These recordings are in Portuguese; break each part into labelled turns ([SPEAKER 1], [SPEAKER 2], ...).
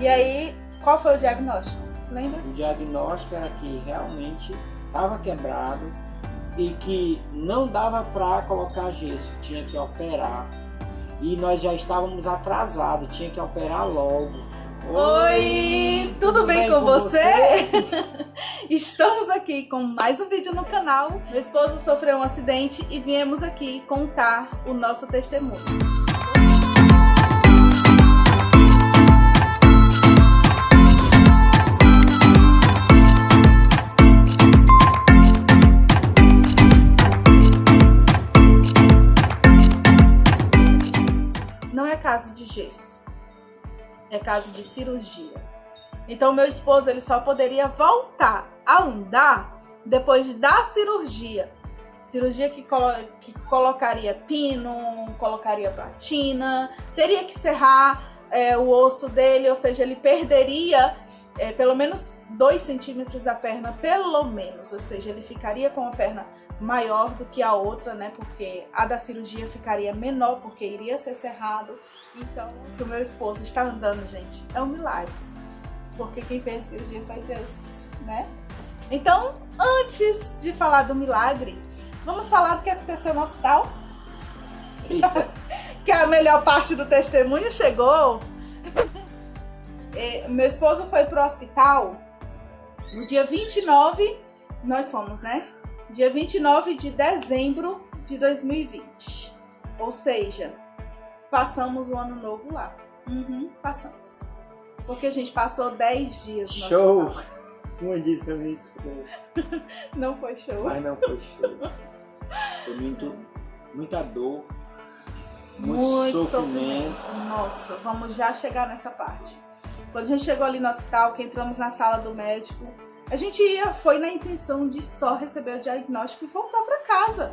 [SPEAKER 1] E aí, qual foi o diagnóstico? Lembra?
[SPEAKER 2] O diagnóstico era que realmente estava quebrado e que não dava para colocar gesso, tinha que operar. E nós já estávamos atrasados, tinha que operar logo.
[SPEAKER 1] Oi, tudo bem com você? Estamos aqui com mais um vídeo no canal. Meu esposo sofreu um acidente e viemos aqui contar o nosso testemunho. Não é caso de gesso, é caso de cirurgia. Então meu esposo ele só poderia voltar a andar depois da cirurgia. Cirurgia que colocaria pino, colocaria platina, teria que serrar o osso dele, ou seja, ele perderia pelo menos 2 centímetros da perna, pelo menos. Ou seja, ele ficaria com a perna maior do que a outra, né? Porque a da cirurgia ficaria menor, porque iria ser serrado. Então, o meu esposo está andando, gente, é um milagre. Porque quem fez a cirurgia foi Deus, né? Então, antes de falar do milagre, vamos falar do que aconteceu no hospital? Que a melhor parte do testemunho chegou. Meu esposo foi pro hospital no dia 29, nós fomos, né? Dia 29 de dezembro de 2020. Ou seja, passamos o ano novo lá. Passamos. Porque a gente passou 10 dias no
[SPEAKER 2] show!
[SPEAKER 1] hospital.
[SPEAKER 2] Como disse a minha esposa.
[SPEAKER 1] Não foi show.
[SPEAKER 2] Mas não foi show. Foi muita dor, muito sofrimento.
[SPEAKER 1] Nossa, vamos já chegar nessa parte. Quando a gente chegou ali no hospital, que entramos na sala do médico, a gente foi na intenção de só receber o diagnóstico e voltar para casa.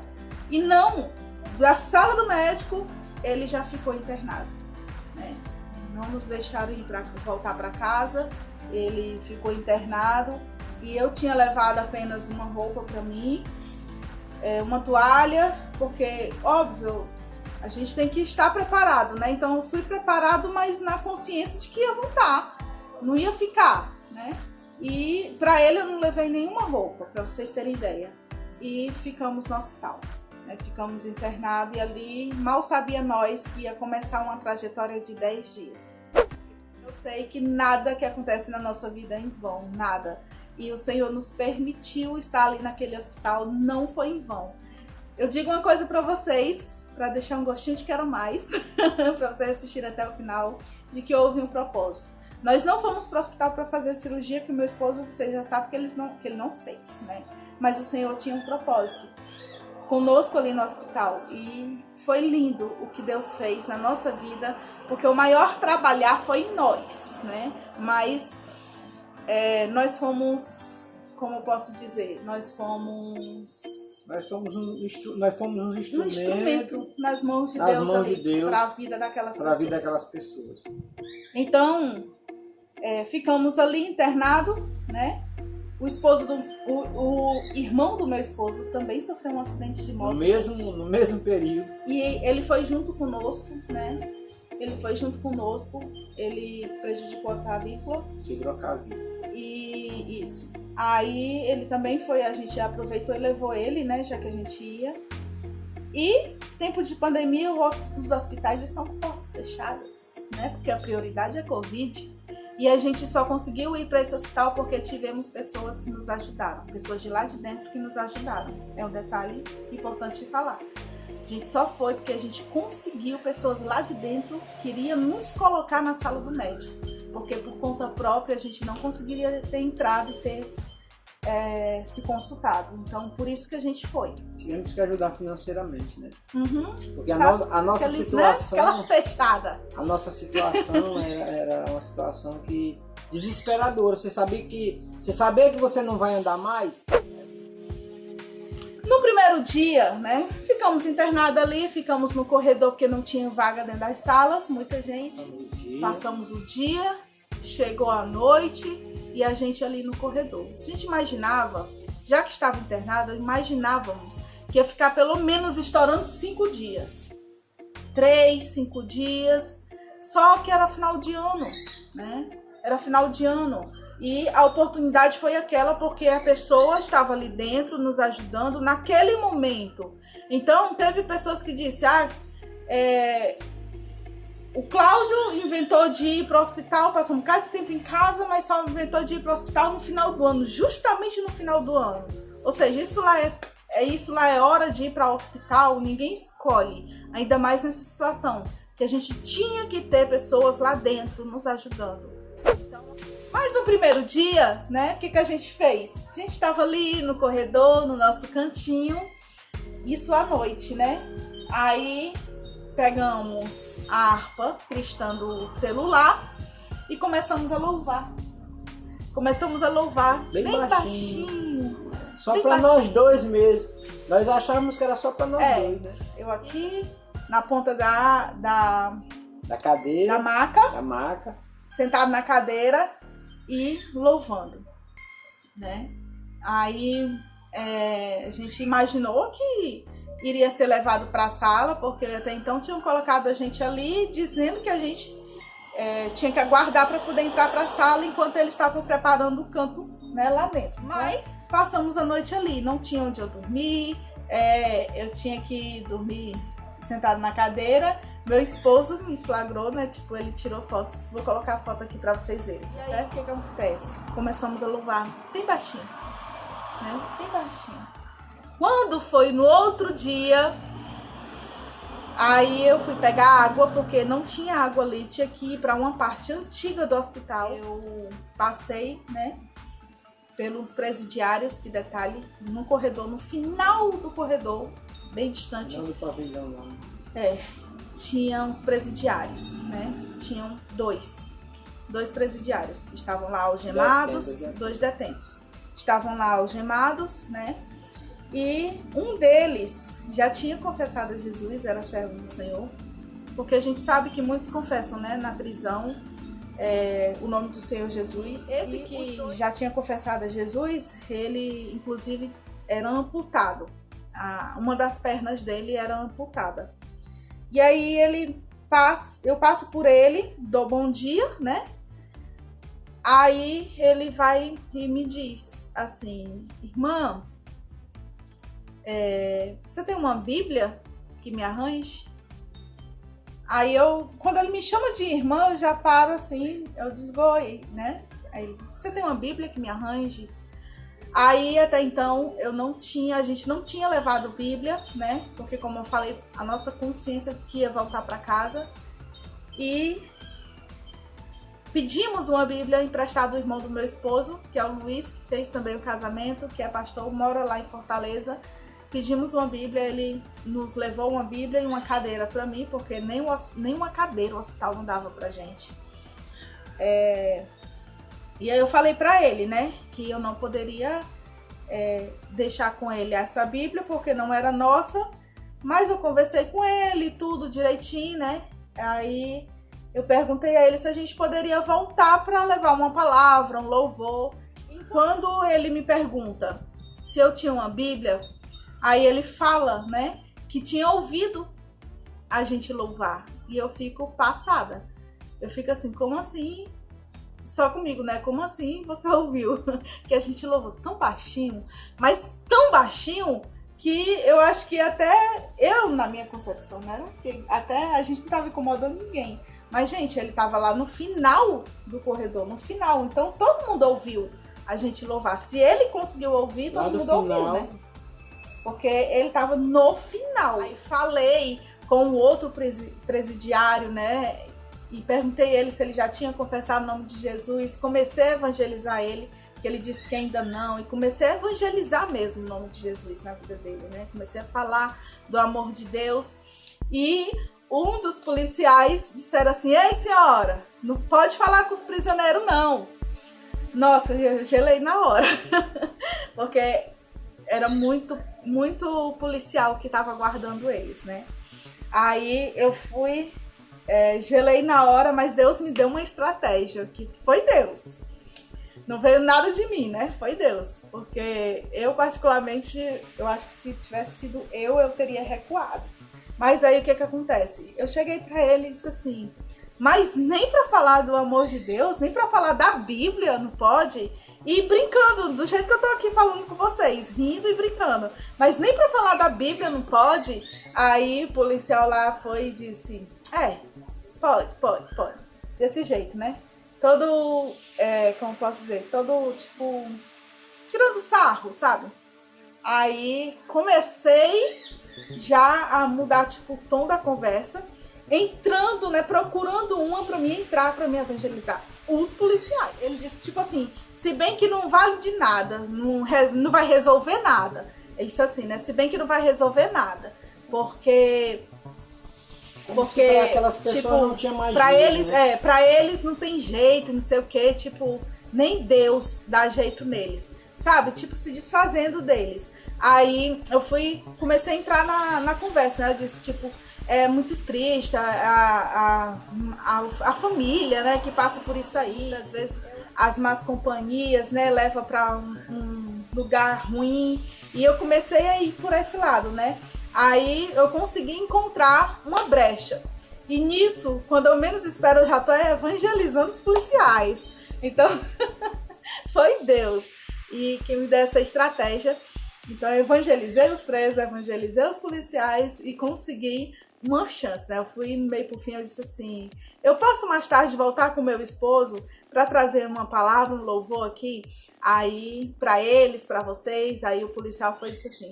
[SPEAKER 1] E não, da sala do médico, ele já ficou internado, né? Não nos deixaram voltar para casa, ele ficou internado e eu tinha levado apenas uma roupa para mim, uma toalha, porque, óbvio, a gente tem que estar preparado, né? Então eu fui preparado, mas na consciência de que ia voltar, não ia ficar, né? E para ele eu não levei nenhuma roupa, para vocês terem ideia. E ficamos no hospital, né? Ficamos internados e ali mal sabia nós que ia começar uma trajetória de 10 dias. Eu sei que nada que acontece na nossa vida é em vão, nada. E o Senhor nos permitiu estar ali naquele hospital, não foi em vão. Eu digo uma coisa para vocês, para deixar um gostinho de quero mais, para vocês assistirem até o final, de que houve um propósito. Nós não fomos para o hospital para fazer a cirurgia, que o meu esposo, vocês já sabem que ele não fez, né? Mas o Senhor tinha um propósito conosco ali no hospital. E foi lindo o que Deus fez na nossa vida, porque o maior trabalhar foi em nós, né? Mas nós fomos, como eu posso dizer, nós fomos um instrumento nas mãos de Deus para a vida daquelas pessoas. Então, ficamos ali internados, né? O irmão do meu esposo também sofreu um acidente de moto.
[SPEAKER 2] No mesmo período.
[SPEAKER 1] E ele foi junto conosco, né? Ele prejudicou a clavícula.
[SPEAKER 2] Quebrou a clavícula.
[SPEAKER 1] E isso. Aí ele também foi, a gente aproveitou e levou ele, né? Já que a gente ia. E tempo de pandemia, os hospitais estão com portas fechadas, né? Porque a prioridade é Covid. E a gente só conseguiu ir para esse hospital porque tivemos pessoas que nos ajudaram, pessoas de lá de dentro que nos ajudaram. É um detalhe importante de falar. A gente só foi porque a gente conseguiu pessoas lá de dentro que iriam nos colocar na sala do médico. Porque por conta própria a gente não conseguiria ter entrado e ter se consultado. Então, por isso que a gente foi.
[SPEAKER 2] Tivemos que ajudar financeiramente, né? Porque a nossa situação...
[SPEAKER 1] Né? Aquelas fechadas.
[SPEAKER 2] A nossa situação era uma situação que desesperadora. Você saber que você não vai andar mais.
[SPEAKER 1] No primeiro dia, né? Ficamos internados ali, ficamos no corredor porque não tinha vaga dentro das salas, muita gente. Passamos o dia, chegou a noite. E a gente ali no corredor. A gente imaginava, já que estava internado, imaginávamos que ia ficar pelo menos estourando 5 dias. 3, 5 dias. Só que era final de ano, né? era final de ano. E a oportunidade foi aquela porque a pessoa estava ali dentro nos ajudando naquele momento. Então, teve pessoas que disseram, o Cláudio inventou de ir para o hospital, passou um bocado de tempo em casa, mas só inventou de ir para o hospital no final do ano, justamente no final do ano. Ou seja, isso lá é hora de ir para o hospital, ninguém escolhe, ainda mais nessa situação, que a gente tinha que ter pessoas lá dentro nos ajudando. Mas no primeiro dia, né, o que a gente fez? A gente estava ali no corredor, no nosso cantinho, isso à noite, né? Aí pegamos a harpa cristã do celular e começamos a louvar. Começamos a louvar bem baixinho.
[SPEAKER 2] Só para nós dois mesmo. Nós achávamos que era só para nós dois, né?
[SPEAKER 1] Eu aqui na ponta da
[SPEAKER 2] cadeira,
[SPEAKER 1] da maca, sentado na cadeira e louvando, né? Aí a gente imaginou que iria ser levado para a sala, porque até então tinham colocado a gente ali dizendo que a gente tinha que aguardar para poder entrar para a sala enquanto eles estavam preparando o canto, né, lá dentro. Mas passamos a noite ali, não tinha onde eu dormir, eu tinha que dormir sentado na cadeira. Meu esposo me flagrou, né? Tipo, ele tirou fotos. Vou colocar a foto aqui pra vocês verem, certo? O que acontece? Começamos a louvar bem baixinho, né? Bem baixinho. Quando foi no outro dia, aí eu fui pegar água, porque não tinha água ali. Tinha que ir pra uma parte antiga do hospital. Eu passei, né? Pelos presidiários, que detalhe, no corredor, no final do corredor, bem distante.
[SPEAKER 2] Não do pavilhão, não.
[SPEAKER 1] Tinham os presidiários, né? Tinham dois presidiários. Estavam lá algemados, dois detentos. Estavam lá algemados, né? E um deles já tinha confessado a Jesus, era servo do Senhor. Porque a gente sabe que muitos confessam, né? Na prisão, o nome do Senhor Jesus. Esse que já tinha confessado a Jesus, ele inclusive era amputado. Uma das pernas dele era amputada. E aí eu passo por ele, dou bom dia, né? Aí ele vai e me diz assim, irmã, você tem uma Bíblia que me arranje? Aí quando ele me chama de irmã, eu já paro assim, eu digo, oi, né? Aí, você tem uma Bíblia que me arranje? Aí, até então, a gente não tinha levado Bíblia, né? Porque, como eu falei, a nossa consciência que ia voltar para casa. E pedimos uma Bíblia emprestada do irmão do meu esposo, que é o Luiz, que fez também o casamento, que é pastor, mora lá em Fortaleza. Pedimos uma Bíblia, ele nos levou uma Bíblia e uma cadeira para mim, porque nem uma cadeira o hospital não dava pra gente. E aí eu falei para ele, né, que eu não poderia deixar com ele essa Bíblia, porque não era nossa, mas eu conversei com ele, tudo direitinho, né, aí eu perguntei a ele se a gente poderia voltar para levar uma palavra, um louvor. E quando ele me pergunta se eu tinha uma Bíblia, aí ele fala, né, que tinha ouvido a gente louvar, e eu fico passada, eu fico assim, como assim? Só comigo, né? Como assim você ouviu que a gente louvou tão baixinho, mas tão baixinho que eu acho que até eu, na minha concepção, né? Que até a gente não tava incomodando ninguém. Mas, gente, ele tava lá no final do corredor, no final. Então, todo mundo ouviu a gente louvar. Se ele conseguiu ouvir, todo mundo ouviu, né? Porque ele tava no final. Aí falei com o outro presidiário, né? E perguntei a ele se ele já tinha confessado o nome de Jesus. Comecei a evangelizar ele, que ele disse que ainda não. E comecei a evangelizar mesmo o nome de Jesus na vida dele, né? Comecei a falar do amor de Deus. E um dos policiais disseram assim, ei, senhora, não pode falar com os prisioneiros, não. Nossa, eu gelei na hora. Porque era muito policial que estava guardando eles, né? Aí eu fui... gelei na hora, mas Deus me deu uma estratégia, que foi Deus. Não veio nada de mim, né? Foi Deus. Porque eu, particularmente, eu acho que se tivesse sido eu teria recuado. Mas aí, o que acontece? Eu cheguei pra ele e disse assim, Mas nem para falar do amor de Deus, nem para falar da Bíblia não pode. E brincando, do jeito que eu tô aqui falando com vocês, rindo e brincando. Mas nem para falar da Bíblia não pode. Aí o policial lá foi e disse, pode. Desse jeito, né? Todo, como posso dizer, todo tipo, tirando sarro, sabe? Aí comecei já a mudar tipo o tom da conversa, entrando, né, procurando uma para mim entrar, para me evangelizar. Os policiais. Ele disse tipo assim, se bem que não vale de nada, não vai resolver nada. Ele disse assim, né, se bem que não vai resolver nada, porque
[SPEAKER 2] para aquelas pessoas
[SPEAKER 1] tipo,
[SPEAKER 2] não tinha mais
[SPEAKER 1] pra
[SPEAKER 2] jeito,
[SPEAKER 1] eles,
[SPEAKER 2] né?
[SPEAKER 1] pra eles não tem jeito, não sei o que, tipo, nem Deus dá jeito neles, sabe? Tipo, se desfazendo deles. Aí eu comecei a entrar na conversa, né? Eu disse, tipo, é muito triste a família, né, que passa por isso aí. Às vezes as más companhias, né, leva para um lugar ruim. E eu comecei a ir por esse lado, né? Aí eu consegui encontrar uma brecha. E nisso, quando eu menos espero, eu já tô evangelizando os policiais. Então, foi Deus e que me deu essa estratégia. Então eu evangelizei os presos, evangelizei os policiais e consegui uma chance, né? Eu fui no meio pro fim, eu disse assim, eu posso mais tarde voltar com meu esposo para trazer uma palavra, um louvor aqui, aí para eles, para vocês. Aí o policial foi e disse assim,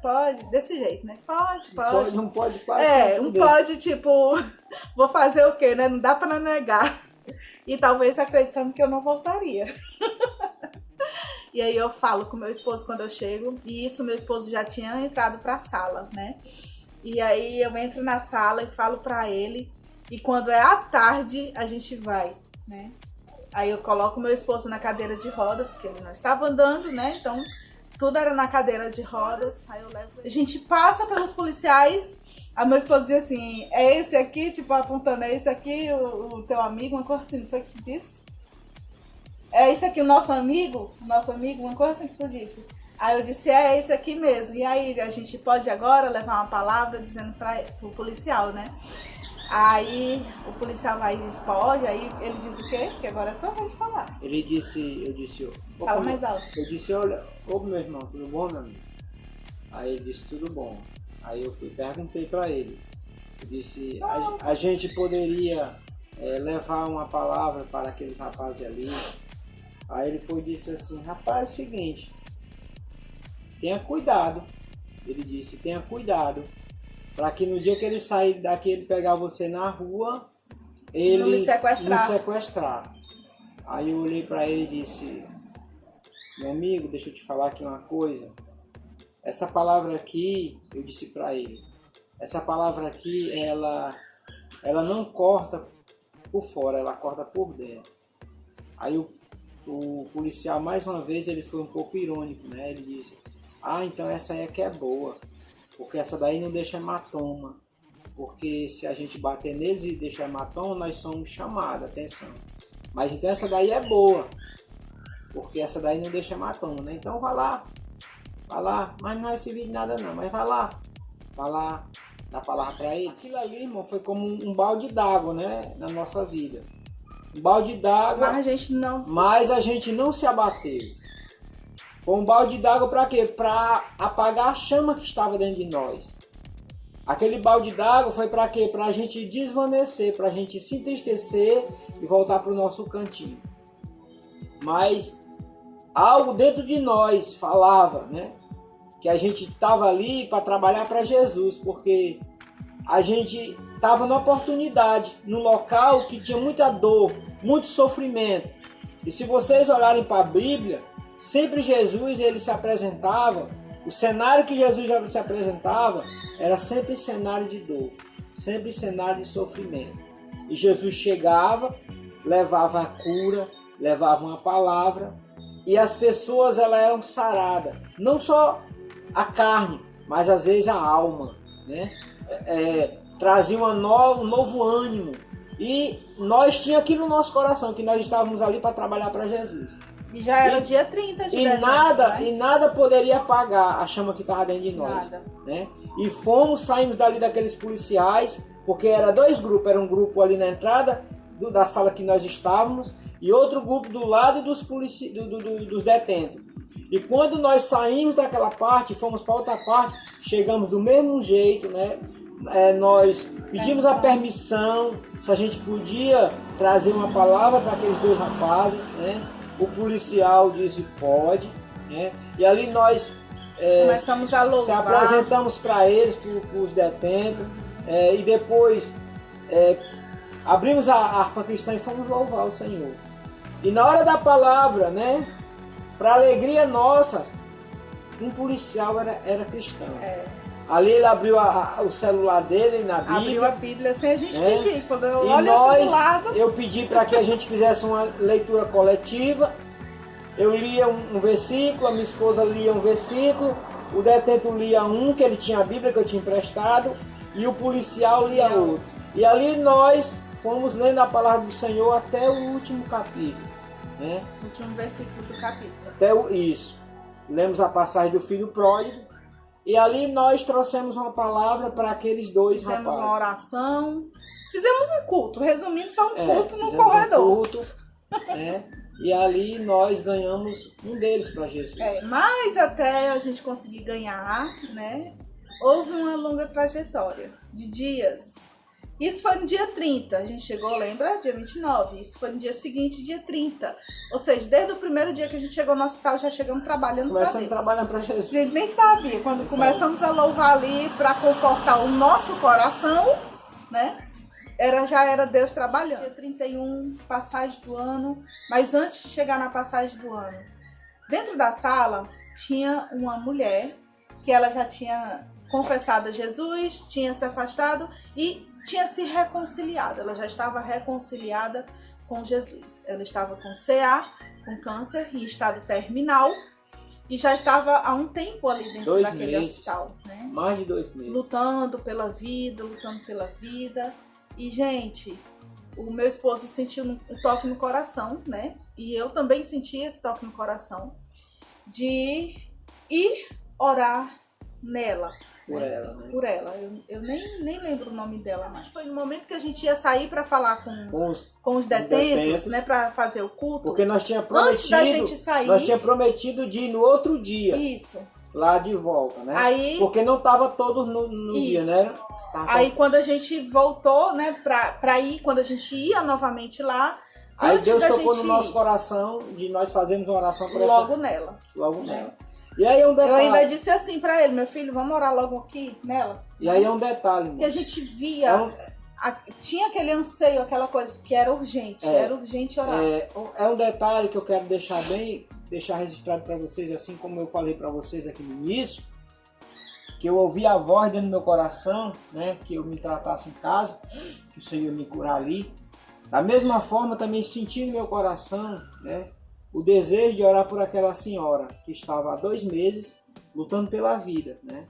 [SPEAKER 1] pode, desse jeito, né? Pode.
[SPEAKER 2] Não pode quase.
[SPEAKER 1] Pode, tipo, vou fazer o quê, né? Não dá para negar. E talvez acreditando que eu não voltaria. E aí eu falo com meu esposo quando eu chego, e isso meu esposo já tinha entrado para a sala, né? E aí eu entro na sala e falo para ele, e quando é à tarde a gente vai, né? Aí eu coloco meu esposo na cadeira de rodas, porque ele não estava andando, né? Então tudo era na cadeira de rodas. Aí eu levo. A gente passa pelos policiais, aí meu esposo diz assim, é esse aqui, tipo apontando, é esse aqui o teu amigo, uma coisa assim, não foi o que disse? É esse aqui o nosso amigo, uma coisa assim que tu disse. Aí eu disse, é esse aqui mesmo. E aí a gente pode agora levar uma palavra dizendo pro policial, né? Aí o policial vai e diz, pode. Aí ele diz o quê? Que agora é tua vez de falar.
[SPEAKER 2] Eu disse,
[SPEAKER 1] fala mais alto.
[SPEAKER 2] Eu disse, olha, ô meu irmão, tudo bom, meu amigo? Aí ele disse, tudo bom. Aí eu perguntei pra ele. Eu disse, a gente poderia levar uma palavra para aqueles rapazes ali. Aí ele foi e disse assim, rapaz, é o seguinte, tenha cuidado. Ele disse, tenha cuidado, para que no dia que ele sair daqui, ele pegar você na rua, ele
[SPEAKER 1] não lhe
[SPEAKER 2] sequestrar. Aí eu olhei para ele e disse, meu amigo, deixa eu te falar aqui uma coisa. Essa palavra aqui, eu disse para ele, essa palavra aqui, ela não corta por fora, ela corta por dentro. Aí o policial, mais uma vez, ele foi um pouco irônico, né? Ele disse, então essa aí é que é boa, porque essa daí não deixa hematoma, porque se a gente bater neles e deixar hematoma, nós somos chamados, atenção. Mas então essa daí é boa, porque essa daí não deixa hematoma, né? Então vai lá, mas não vai servir de nada não, mas vai lá, dá a palavra para ele. Aquilo ali, irmão, foi como um balde d'água, né? Na nossa vida. Um balde d'água, mas a gente não se abateu. Foi um balde d'água para quê? Para apagar a chama que estava dentro de nós. Aquele balde d'água foi para quê? Para a gente desvanecer, para a gente se entristecer e voltar para o nosso cantinho. Mas algo dentro de nós falava, né? Que a gente estava ali para trabalhar para Jesus, porque a gente estava na oportunidade, num local que tinha muita dor, muito sofrimento. E se vocês olharem para a Bíblia, sempre Jesus ele se apresentava, o cenário que Jesus já se apresentava era sempre cenário de dor, sempre cenário de sofrimento. E Jesus chegava, levava a cura, levava uma palavra, e as pessoas elas eram saradas, não só a carne, mas às vezes a alma, né? Trazia um novo ânimo. E nós tínhamos aqui no nosso coração que nós estávamos ali para trabalhar para Jesus.
[SPEAKER 1] E já era dia 30 de dezembro, né?
[SPEAKER 2] E nada poderia apagar a chama que estava dentro de nós. Nada. Né? E saímos dali daqueles policiais, porque era dois grupos, era um grupo ali na entrada da sala que nós estávamos e outro grupo do lado dos detentos. E quando nós saímos daquela parte, fomos para outra parte, chegamos do mesmo jeito, né? Nós pedimos a permissão, se a gente podia trazer uma palavra para aqueles dois rapazes, né? O policial disse pode, né? E ali nós
[SPEAKER 1] começamos a louvar,
[SPEAKER 2] se apresentamos para eles, para os detentos, e depois abrimos a harpa cristã e fomos louvar o Senhor. E na hora da palavra, né? Para alegria nossa, um policial era cristão. Ali ele abriu o celular dele na Bíblia.
[SPEAKER 1] Abriu a Bíblia sem a gente pedir. Quando eu olho assim do lado...
[SPEAKER 2] Eu pedi para que a gente fizesse uma leitura coletiva. Eu lia um versículo, a minha esposa lia um versículo, o detento lia um, que ele tinha a Bíblia que eu tinha emprestado, e o policial lia outro. E ali nós fomos lendo a palavra do Senhor até o último capítulo. Né?
[SPEAKER 1] O último versículo do capítulo.
[SPEAKER 2] Isso. Lemos a passagem do filho pródigo. E ali nós trouxemos uma palavra para aqueles dois rapazes.
[SPEAKER 1] Fizemos uma oração. Fizemos um culto. Resumindo, foi um culto no corredor.
[SPEAKER 2] Um culto, e ali nós ganhamos um deles para Jesus.
[SPEAKER 1] Mas até a gente conseguir ganhar, né? Houve uma longa trajetória de dias. Isso foi no dia 30, a gente chegou, lembra? Dia 29. Isso foi no dia seguinte, dia 30. Ou seja, desde o primeiro dia que a gente chegou no hospital, já chegamos trabalhando para Deus.
[SPEAKER 2] Começamos trabalhando para Jesus.
[SPEAKER 1] A gente nem sabia. Quando começamos a louvar ali para confortar o nosso coração, né? Já era Deus trabalhando. Dia 31, passagem do ano. Mas antes de chegar na passagem do ano, dentro da sala tinha uma mulher que ela já tinha confessado a Jesus, tinha se afastado e tinha se reconciliado. Ela já estava reconciliada com Jesus. Ela estava com CA, com câncer, em estado terminal, e já estava há um tempo ali dentro daquele hospital. Né?
[SPEAKER 2] Mais de 2 meses.
[SPEAKER 1] Lutando pela vida. E, gente, o meu esposo sentiu um toque no coração, né? E eu também senti esse toque no coração de ir orar nela.
[SPEAKER 2] Por ela, né?
[SPEAKER 1] Por ela. Eu nem lembro o nome dela, mas foi no momento que a gente ia sair para falar com os detentos, né? Para fazer o culto.
[SPEAKER 2] Porque nós tínhamos prometido.
[SPEAKER 1] Antes da gente sair.
[SPEAKER 2] Nós tínhamos prometido de ir no outro dia.
[SPEAKER 1] Isso.
[SPEAKER 2] Lá de volta, né?
[SPEAKER 1] Aí,
[SPEAKER 2] porque não estava todos no dia, né?
[SPEAKER 1] Aí quando a gente voltou, né? Pra ir, quando a gente ia novamente lá.
[SPEAKER 2] Aí Deus tocou no nosso coração de nós fazermos uma oração por
[SPEAKER 1] logo nela.
[SPEAKER 2] Logo nela. E aí é um detalhe.
[SPEAKER 1] Eu ainda disse assim pra ele, meu filho, vamos orar logo aqui nela.
[SPEAKER 2] E aí é um detalhe,
[SPEAKER 1] que a gente via, tinha aquele anseio, aquela coisa que era urgente, era urgente orar.
[SPEAKER 2] É um detalhe que eu quero deixar registrado para vocês, assim como eu falei para vocês aqui no início, que eu ouvi a voz dentro do meu coração, né, que eu me tratasse em casa, que o Senhor me curar ali. Da mesma forma, também senti no meu coração, né, o desejo de orar por aquela senhora que estava há 2 meses lutando pela vida, né?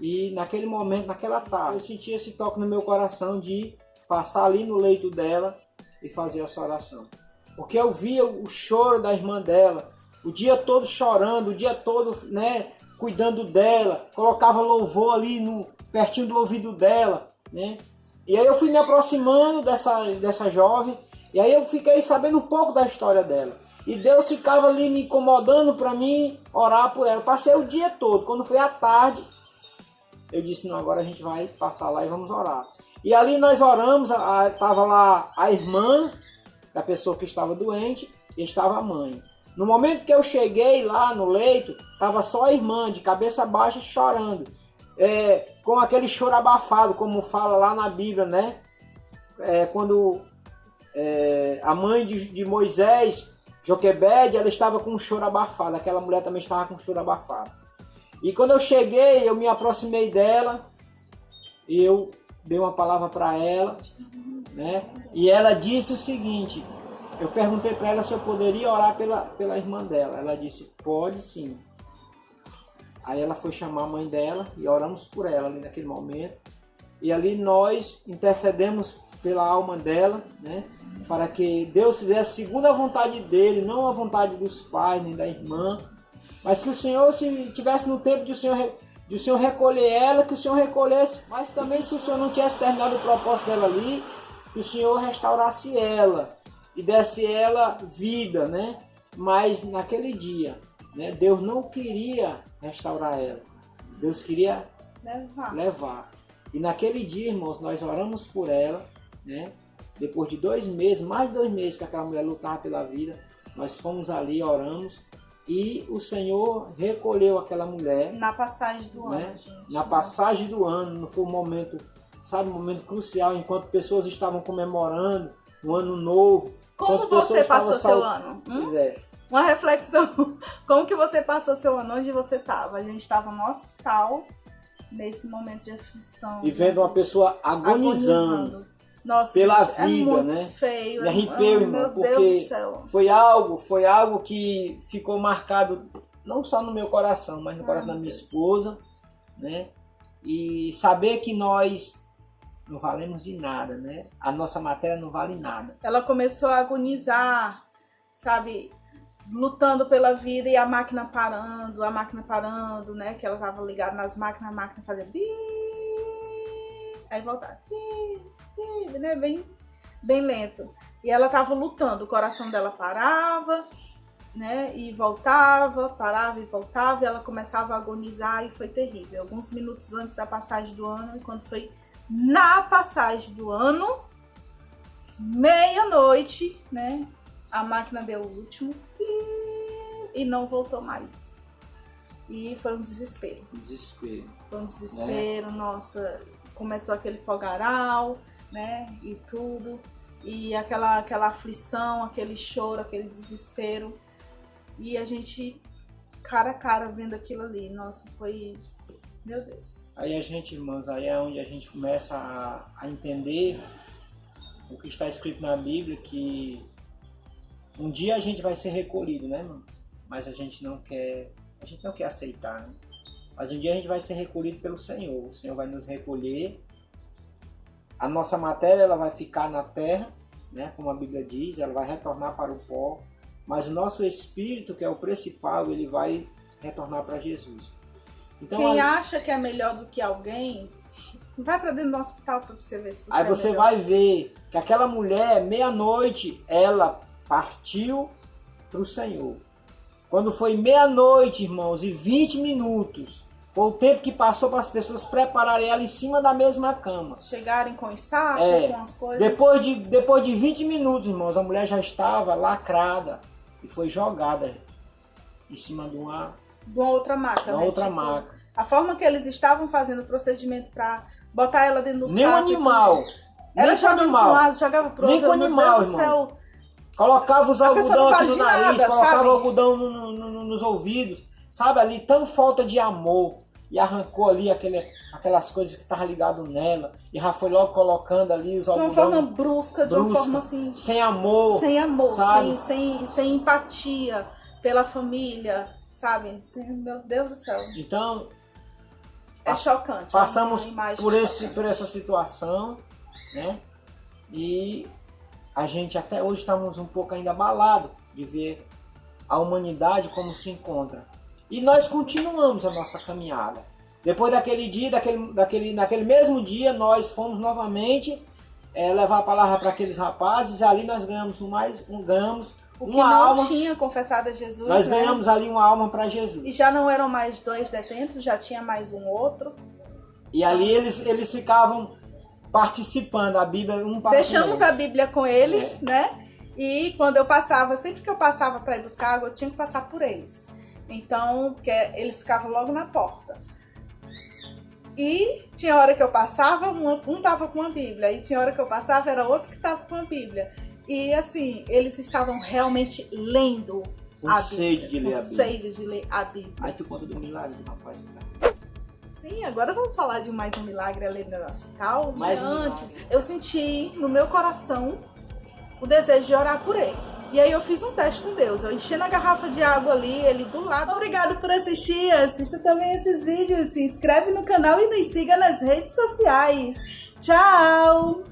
[SPEAKER 2] E naquele momento, naquela tarde, eu senti esse toque no meu coração de passar ali no leito dela e fazer essa oração. Porque eu via o choro da irmã dela, o dia todo chorando, o dia todo, né, cuidando dela, colocava louvor ali pertinho do ouvido dela, né? E aí eu fui me aproximando dessa jovem, e aí eu fiquei sabendo um pouco da história dela. E Deus ficava ali me incomodando para mim orar por ela. Eu passei o dia todo. Quando foi à tarde, eu disse, não, agora a gente vai passar lá e vamos orar. E ali nós oramos, estava lá a irmã da pessoa que estava doente e estava a mãe. No momento que eu cheguei lá no leito, estava só a irmã, de cabeça baixa, chorando. Com aquele choro abafado, como fala lá na Bíblia, né? Quando a mãe de Moisés, Joquebede, ela estava com um choro abafado. Aquela mulher também estava com um choro abafado. E quando eu cheguei, eu me aproximei dela e eu dei uma palavra para ela, né? E ela disse o seguinte, eu perguntei para ela se eu poderia orar pela irmã dela. Ela disse, pode sim. Aí ela foi chamar a mãe dela e oramos por ela ali naquele momento. E ali nós intercedemos pela alma dela, né? Para que Deus fizesse segundo a vontade dele, não a vontade dos pais nem da irmã, mas que o Senhor, se tivesse no tempo de o Senhor de o Senhor recolher ela, que o Senhor recolhesse, mas também se o Senhor não tivesse terminado o propósito dela ali, que o Senhor restaurasse ela e desse ela vida, né? Mas naquele dia, né, Deus não queria restaurar ela, Deus queria levar. E naquele dia, irmãos, nós oramos por ela, né? Depois de 2 meses, mais de 2 meses que aquela mulher lutava pela vida, nós fomos ali, oramos, e o Senhor recolheu aquela mulher.
[SPEAKER 1] Na passagem do ano,
[SPEAKER 2] né?
[SPEAKER 1] gente.
[SPEAKER 2] Na passagem do ano, não foi um momento, sabe, um momento crucial, enquanto pessoas estavam comemorando um ano novo.
[SPEAKER 1] Como você passou seu ano?
[SPEAKER 2] Pois é.
[SPEAKER 1] Uma reflexão. Como que você passou seu ano? Onde você estava? A gente estava no hospital, nesse momento de aflição.
[SPEAKER 2] E vendo uma pessoa agonizando.
[SPEAKER 1] Nossa,
[SPEAKER 2] pela
[SPEAKER 1] gente,
[SPEAKER 2] vida,
[SPEAKER 1] é muito
[SPEAKER 2] né?
[SPEAKER 1] feio.
[SPEAKER 2] Me arrepeu, irmão,
[SPEAKER 1] meu
[SPEAKER 2] porque
[SPEAKER 1] Deus do céu.
[SPEAKER 2] foi algo que ficou marcado não só no meu coração, mas no coração da minha esposa, né? E saber que nós não valemos de nada, né? A nossa matéria não vale nada.
[SPEAKER 1] Ela começou a agonizar, sabe? Lutando pela vida e a máquina parando, né? Que ela tava ligada nas máquinas, a máquina fazia bi, aí voltava bi, né? Bem lento. E ela tava lutando, o coração dela parava, né? E voltava, parava e voltava, e ela começava a agonizar e foi terrível. Alguns minutos antes da passagem do ano, e quando foi na passagem do ano, meia-noite, né? A máquina deu o último e não voltou mais. E foi um desespero. Foi um desespero, nossa, começou aquele fogaral, né? E tudo. E aquela aflição, aquele choro, aquele desespero. E a gente, cara a cara, vendo aquilo ali. Nossa, foi... Meu Deus.
[SPEAKER 2] Aí a gente, irmãos, aí é onde a gente começa a entender o que está escrito na Bíblia, que um dia a gente vai ser recolhido, né, irmão? Mas a gente não quer aceitar, né? Mas um dia a gente vai ser recolhido pelo Senhor. O Senhor vai nos recolher. A nossa matéria, ela vai ficar na terra, né? Como a Bíblia diz, ela vai retornar para o pó. Mas o nosso espírito, que é o principal, ele vai retornar para Jesus. Então,
[SPEAKER 1] quem acha que é melhor do que alguém, vai para dentro do hospital para você ver se você
[SPEAKER 2] aí você vai ver que aquela mulher, meia-noite, ela partiu para o Senhor. Quando foi meia-noite, irmãos, e 20 minutos, foi o tempo que passou para as pessoas prepararem ela em cima da mesma cama.
[SPEAKER 1] Chegarem com os sacos, com as coisas.
[SPEAKER 2] Depois de 20 minutos, irmãos, a mulher já estava lacrada e foi jogada em cima de uma outra maca. A forma que eles estavam fazendo o procedimento para botar ela dentro do saco. Nem um animal.
[SPEAKER 1] Ela jogava para um lado, jogava para o outro.
[SPEAKER 2] Nem com animal, irmão. Colocava os algodão aqui no nariz, colocava algodão nos ouvidos, sabe? Ali, tão falta de amor. E arrancou ali aquelas coisas que estavam ligadas nela. E já foi logo colocando ali os algodão.
[SPEAKER 1] De uma forma brusca, de uma forma assim...
[SPEAKER 2] Sem amor.
[SPEAKER 1] Sem amor,
[SPEAKER 2] sabe?
[SPEAKER 1] sem empatia pela família, sabe? Meu Deus do céu.
[SPEAKER 2] Então...
[SPEAKER 1] É chocante.
[SPEAKER 2] Passamos por essa situação, né? E... a gente até hoje estamos um pouco ainda abalado de ver a humanidade como se encontra. E nós continuamos a nossa caminhada. Depois daquele dia, naquele mesmo dia, nós fomos novamente levar a palavra para aqueles rapazes. E ali nós ganhamos
[SPEAKER 1] o que não tinha confessado a Jesus.
[SPEAKER 2] Nós ganhamos ali uma alma para Jesus.
[SPEAKER 1] E já não eram mais 2 detentos, já tinha mais um outro.
[SPEAKER 2] E ali eles ficavam participando, a Bíblia
[SPEAKER 1] deixamos a Bíblia com eles, né? E quando eu passava, sempre que eu passava para ir buscar água, eu tinha que passar por eles. Então, porque eles ficavam logo na porta. E tinha hora que eu passava, um tava com a Bíblia, e tinha hora que eu passava, era outro que tava com a Bíblia. E assim, eles estavam realmente lendo a Bíblia. Sede de ler a Bíblia.
[SPEAKER 2] Aí tu conta do milagre do rapaz.
[SPEAKER 1] Sim, agora vamos falar de mais um milagre ali no hospital. Antes, eu senti no meu coração o desejo de orar por ele. E aí eu fiz um teste com Deus. Eu enchi na garrafa de água ali, ele do lado. Obrigado por assistir. Assista também esses vídeos. Se inscreve no canal e nos siga nas redes sociais. Tchau!